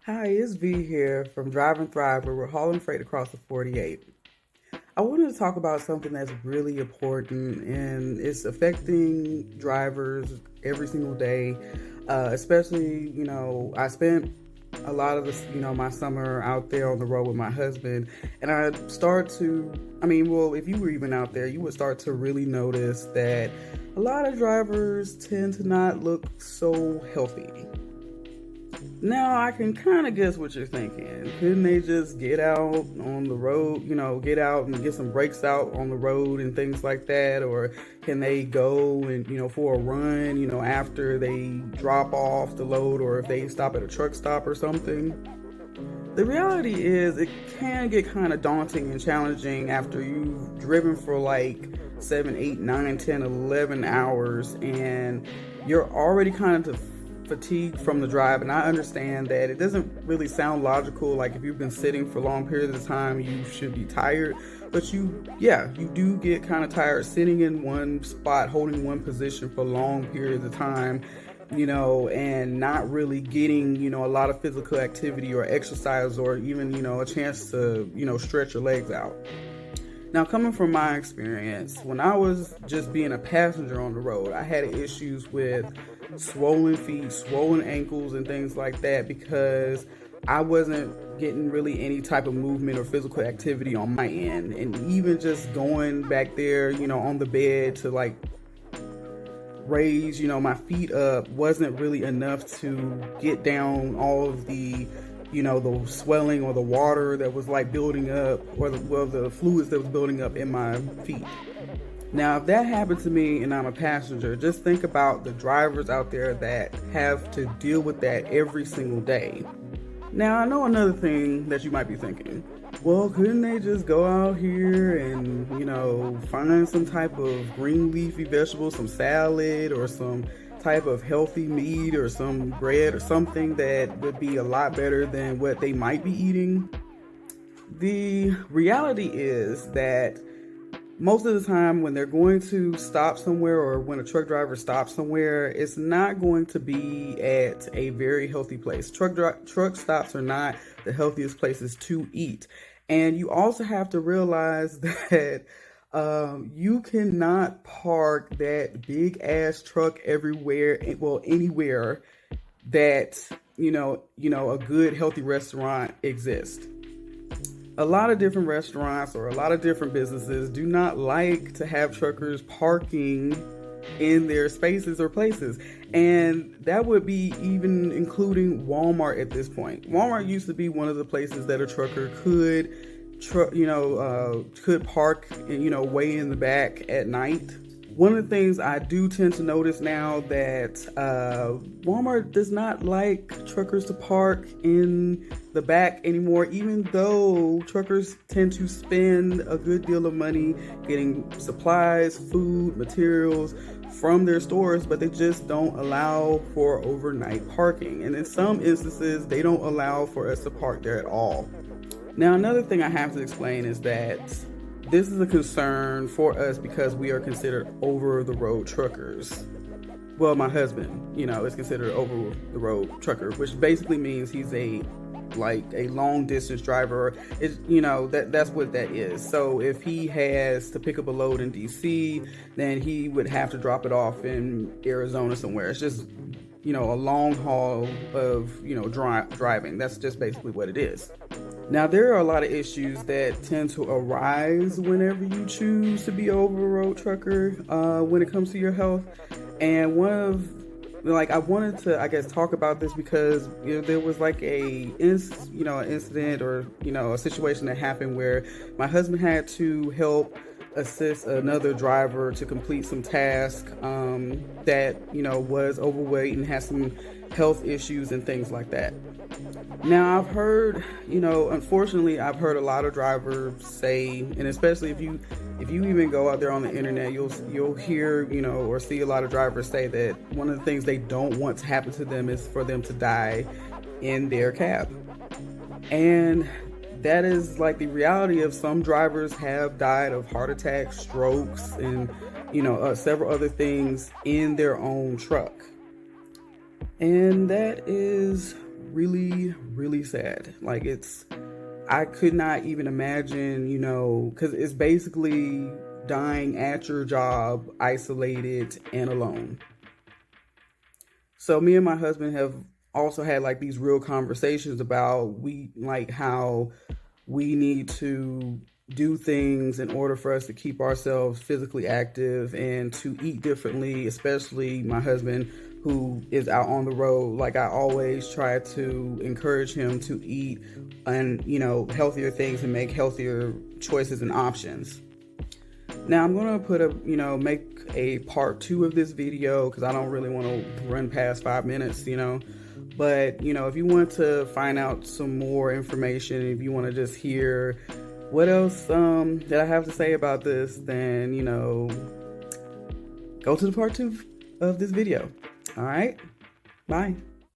Hi, it's V here from Drive and Thrive, where we're hauling freight across the 48. I wanted to talk about something that's really important and it's affecting drivers every single day. Especially, I spent a lot of this, my summer out there on the road with my husband, and I start to, well, if you were even out there, you would start to really notice that a lot of drivers tend to not look so healthy. Now I can kind of guess what you're thinking. Couldn't they just get out on the road, get out and get some breaks out on the road and things like that? Or can they go and, for a run, after they drop off the load or if they stop at a truck stop or something? The reality is it can get kind of daunting and challenging after you've driven for like 7, 8, 9, 10, 11 hours and you're already kind of fatigued from the drive. And I understand that it doesn't really sound logical, like if you've been sitting for long periods of time you should be tired, but you do get kind of tired sitting in one spot holding one position for long periods of time, and not really getting, a lot of physical activity or exercise or even, a chance to, stretch your legs out. Now, coming from my experience, when I was just being a passenger on the road, I had issues with swollen feet, swollen ankles, and things like that because I wasn't getting really any type of movement or physical activity on my end. And even just going back there, on the bed to like raise, my feet up wasn't really enough to get down all of the the swelling or the water that was like building up or the fluids that was building up in my feet. Now, if that happened to me and I'm a passenger, just think about the drivers out there that have to deal with that every single day. Now, I know another thing that you might be thinking. Well, couldn't they just go out here and, find some type of green leafy vegetable, some salad or some type of healthy meat or some bread or something that would be a lot better than what they might be eating? The reality is that most of the time when they're going to stop somewhere or when a truck driver stops somewhere, it's not going to be at a very healthy place. Truck stops are not the healthiest places to eat. And you also have to realize that you cannot park that big ass truck everywhere, well, anywhere that, a good healthy restaurant exists. A lot of different restaurants or a lot of different businesses do not like to have truckers parking in their spaces or places. And that would be even including Walmart at this point. Walmart used to be one of the places that a trucker could park and, way in the back at night. One of the things I do tend to notice now that Walmart does not like truckers to park in the back anymore, even though truckers tend to spend a good deal of money getting supplies, food, materials from their stores, but they just don't allow for overnight parking. And in some instances, they don't allow for us to park there at all. Now, another thing I have to explain is that this is a concern for us because we are considered over-the-road truckers. Well, my husband, is considered over-the-road trucker, which basically means he's a long-distance driver. That's what that is. So if he has to pick up a load in DC, then he would have to drop it off in Arizona somewhere. It's just, a long haul of, driving. That's just basically what it is. Now, there are a lot of issues that tend to arise whenever you choose to be over a road trucker when it comes to your health. And I wanted to, talk about this because there was like an incident or, a situation that happened where my husband had to help assist another driver to complete some task that, was overweight and had some health issues and things like that. Now, I've heard, unfortunately, I've heard a lot of drivers say, and especially if you even go out there on the internet, you'll hear, or see a lot of drivers say that one of the things they don't want to happen to them is for them to die in their cab. And that is like the reality of some drivers have died of heart attacks, strokes, and, several other things in their own truck. And that is really, really sad. Like, I could not even imagine, you know, because it's basically dying at your job, isolated and alone. So me and my husband have also had like these real conversations about how we need to do things in order for us to keep ourselves physically active and to eat differently, especially my husband who is out on the road. Like, I always try to encourage him to eat and, you know, healthier things and make healthier choices and options. Now I'm going to make a part 2 of this video because I don't really want to run past 5 minutes, you know. But, you know, if you want to find out some more information, if you want to just hear what else that I have to say about this, then, you know, go to the part 2 of this video. All right. Bye.